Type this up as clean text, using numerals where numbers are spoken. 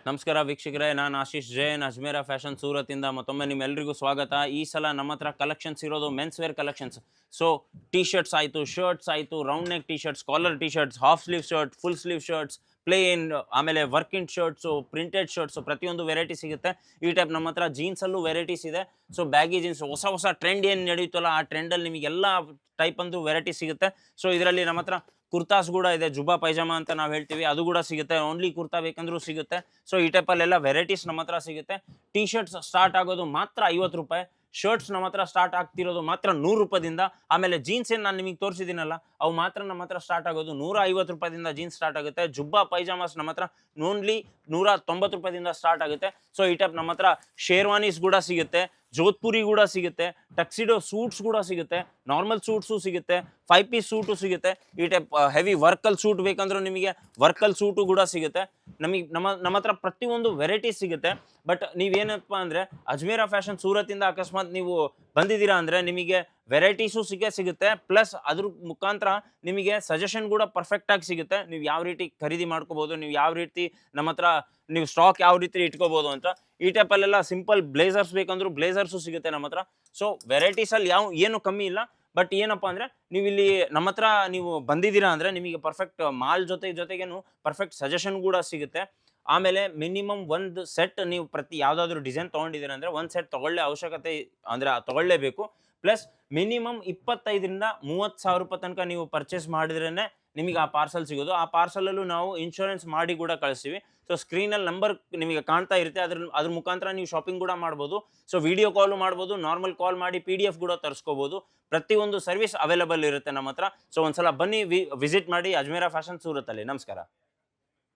ನಮಸ್ಕಾರ ವೀಕ್ಷಕರೇ, ನಾನು ಆಶೀಶ್ ಜೈನ್, ಅಜ್ಮೇರ ಫ್ಯಾಷನ್ ಸೂರತಿಂದ ಮತ್ತೊಮ್ಮೆ ನಿಮ್ಮೆಲ್ಲರಿಗೂ ಸ್ವಾಗತ. ಈ ಸಲ ನಮ್ಮ ಹತ್ರ ಕಲೆಕ್ಷನ್ಸ್ ಇರೋದು men's wear collections. So T shirts ಆಯಿತು, ಶರ್ಟ್ಸ್ ಆಯಿತು, round neck T shirts, collar T shirts, half sleeve shirt, full sleeve shirts, plain, ಆಮೇಲೆ ವರ್ಕಿಂಗ್ ಶರ್ಟ್ಸು, ಪ್ರಿಂಟೆಡ್ ಶರ್ಟ್ಸು, ಪ್ರತಿಯೊಂದು ವೆರೈಟಿ ಸಿಗುತ್ತೆ. ಈ ಟೈಪ್ ನಮ್ಮ ಹತ್ರ ಜೀನ್ಸಲ್ಲೂ ವೆರೈಟೀಸ್ ಇದೆ. ಸೊ ಬ್ಯಾಗಿ ಜೀನ್ಸ್, ಹೊಸ ಹೊಸ ಟ್ರೆಂಡ್ ಏನು ನಡೆಯುತ್ತಲ್ಲ ಆ ಟ್ರೆಂಡಲ್ಲಿ ನಿಮಗೆಲ್ಲ ಟೈಪ್ ಅಂತೂ ವೆರೈಟಿ ಸಿಗುತ್ತೆ. ಸೊ ಇದರಲ್ಲಿ ನಮ್ಮ ಹತ್ರ ಕುರ್ತಾಸ್ ಕೂಡ ಇದೆ, ಜುಬಾ ಪೈಜಾಮಾ ಅಂತ ನಾವು ಹೇಳ್ತೀವಿ, ಅದು ಕೂಡ ಸಿಗುತ್ತೆ. ಓನ್ಲಿ ಕುರ್ತಾ ಬೇಕಂದ್ರೂ ಸಿಗುತ್ತೆ. ಸೊ ಈ ಟೈಪಲ್ಲೆಲ್ಲ ವೆರೈಟೀಸ್ ನಮ್ಮ ಹತ್ರ ಸಿಗುತ್ತೆ. ಟಿ ಶರ್ಟ್ಸ್ ಸ್ಟಾರ್ಟ್ ಆಗೋದು ಮಾತ್ರ 50 ರೂಪಾಯಿ, ಶರ್ಟ್ಸ್ ನಮ್ಮ ಹತ್ರ ಸ್ಟಾರ್ಟ್ ಆಗ್ತಿರೋದು ಮಾತ್ರ 100 ರೂಪಾಯಿಂದ. ಆಮೇಲೆ ಜೀನ್ಸ್ ಏನು ನಾನು ನಿಮಗೆ ತೋರಿಸಿದ್ದೀನಲ್ಲ, ಅವು ಮಾತ್ರ ನಮ್ಮ ಹತ್ರ ಸ್ಟಾರ್ಟ್ ಆಗೋದು 150 ರೂಪಾಯಿಂದ ಜೀನ್ಸ್ ಸ್ಟಾರ್ಟ್ ಆಗುತ್ತೆ. ಜುಬ್ಬಾ ಪೈಜಾಮಾಸ್ ನಮ್ಮ ಹತ್ರ ಓನ್ಲಿ 190 ರೂಪಾಯಿಂದ ಸ್ಟಾರ್ಟ್ ಆಗುತ್ತೆ. ಸೊ ಈ ಟೈಪ್ ನಮ್ಮ ಹತ್ರ ಶೇರ್ವಾನೀಸ್ ಕೂಡ ಸಿಗುತ್ತೆ, ಜೋಧ್ಪುರಿ ಕೂಡ ಸಿಗುತ್ತೆ, ಟಕ್ಸಿಡೋ ಸೂಟ್ಸ್ ಕೂಡ ಸಿಗುತ್ತೆ, ನಾರ್ಮಲ್ ಸೂಟ್ಸು ಸಿಗುತ್ತೆ, 5 ಪೀಸ್ ಸೂಟು ಸಿಗುತ್ತೆ. ಈ ಟೈಪ್ ಹೆವಿ ವರ್ಕಲ್ ಸೂಟ್ ಬೇಕಂದ್ರೂ ನಿಮಗೆ ವರ್ಕಲ್ ಸೂಟು ಕೂಡ ಸಿಗುತ್ತೆ. ನಮ್ಮ ಹತ್ರ ಪ್ರತಿಯೊಂದು ವೆರೈಟೀಸ್ ಸಿಗುತ್ತೆ. ಬಟ್ ನೀವೇನಪ್ಪ ಅಂದರೆ ಅಜ್ಮೇರ ಫ್ಯಾಷನ್ ಸೂರತಿಂದ ಅಕಸ್ಮಾತ್ ನೀವು ಬಂದಿದ್ದೀರಾ ಅಂದರೆ ನಿಮಗೆ ವೆರೈಟೀಸು ಸಿಗುತ್ತೆ, ಪ್ಲಸ್ ಅದ್ರ ಮುಖಾಂತರ ನಿಮಗೆ ಸಜೆಷನ್ ಕೂಡ ಪರ್ಫೆಕ್ಟಾಗಿ ಸಿಗುತ್ತೆ. ನೀವು ಯಾವ ರೀತಿ ಖರೀದಿ ಮಾಡ್ಕೋಬೋದು, ನೀವು ಯಾವ ರೀತಿ ನಮ್ಮ ಹತ್ರ ನೀವು ಸ್ಟಾಕ್ ಯಾವ ರೀತಿ ಇಟ್ಕೋಬೋದು ಅಂತ. ಈ ಟೈಪಲ್ಲೆಲ್ಲ ಸಿಂಪಲ್ ಬ್ಲೇಸರ್ಸ್ ಬೇಕಂದ್ರೂ ಬ್ಲೇಸರ್ಸು ಸಿಗುತ್ತೆ ನಮ್ಮ ಹತ್ರ. ಸೊ ವೆರೈಟೀಸಲ್ಲಿ ಏನು ಕಮ್ಮಿ ಇಲ್ಲ. ಬಟ್ ಏನಪ್ಪ ಅಂದರೆ ನೀವು ಇಲ್ಲಿ ನಮ್ಮ ಹತ್ರ ನೀವು ಬಂದಿದ್ದೀರಾ ಅಂದರೆ ನಿಮಗೆ ಪರ್ಫೆಕ್ಟ್ ಮಾಲ್ ಜೊತೆಗೇನು ಪರ್ಫೆಕ್ಟ್ ಸಜೆಷನ್ ಕೂಡ ಸಿಗುತ್ತೆ. ಆಮೇಲೆ ಮಿನಿಮಮ್ ಒಂದು ಸೆಟ್ ನೀವು ಪ್ರತಿ ಯಾವುದಾದ್ರೂ ಡಿಸೈನ್ ತೊಗೊಂಡಿದ್ದೀರ ಅಂದರೆ ಒಂದು ಸೆಟ್ ತೊಗೊಳ್ಳೇ ಅವಶ್ಯಕತೆ ಅಂದರೆ ತೊಗೊಳ್ಳೇಬೇಕು. ಪ್ಲಸ್ ಮಿನಿಮಮ್ 25,000 to 30,000 ರೂಪಾಯಿ ತನಕ ನೀವು ಪರ್ಚೇಸ್ ಮಾಡಿದ್ರೇ ನಿಮಗೆ ಆ ಪಾರ್ಸಲ್ ಸಿಗೋದು. ಆ ಪಾರ್ಸಲಲ್ಲೂ ನಾವು ಇನ್ಶೂರೆನ್ಸ್ ಮಾಡಿ ಕೂಡ ಕಳಿಸ್ತೀವಿ. ಸೊ ಸ್ಕ್ರೀನಲ್ಲಿ ನಂಬರ್ ನಿಮಗೆ ಕಾಣ್ತಾ ಇರುತ್ತೆ, ಅದ್ರ ಮುಖಾಂತರ ನೀವು ಶಾಪಿಂಗ್ ಕೂಡ ಮಾಡ್ಬೋದು. ಸೊ ವಿಡಿಯೋ ಕಾಲು ಮಾಡ್ಬೋದು, ನಾರ್ಮಲ್ ಕಾಲ್ ಮಾಡಿ PDF ಕೂಡ ತರಿಸ್ಕೋಬೋದು. ಪ್ರತಿಯೊಂದು ಸರ್ವಿಸ್ ಅವೈಲೇಬಲ್ ಇರುತ್ತೆ ನಮ್ಮ ಹತ್ರ. ಸೊ ಒಂದ್ಸಲ ಬನ್ನಿ, ವಿಸಿಟ್ ಮಾಡಿ ಅಜ್ಮೇರ ಫ್ಯಾಷನ್ ಸೂರತಲ್ಲಿ. ನಮಸ್ಕಾರ.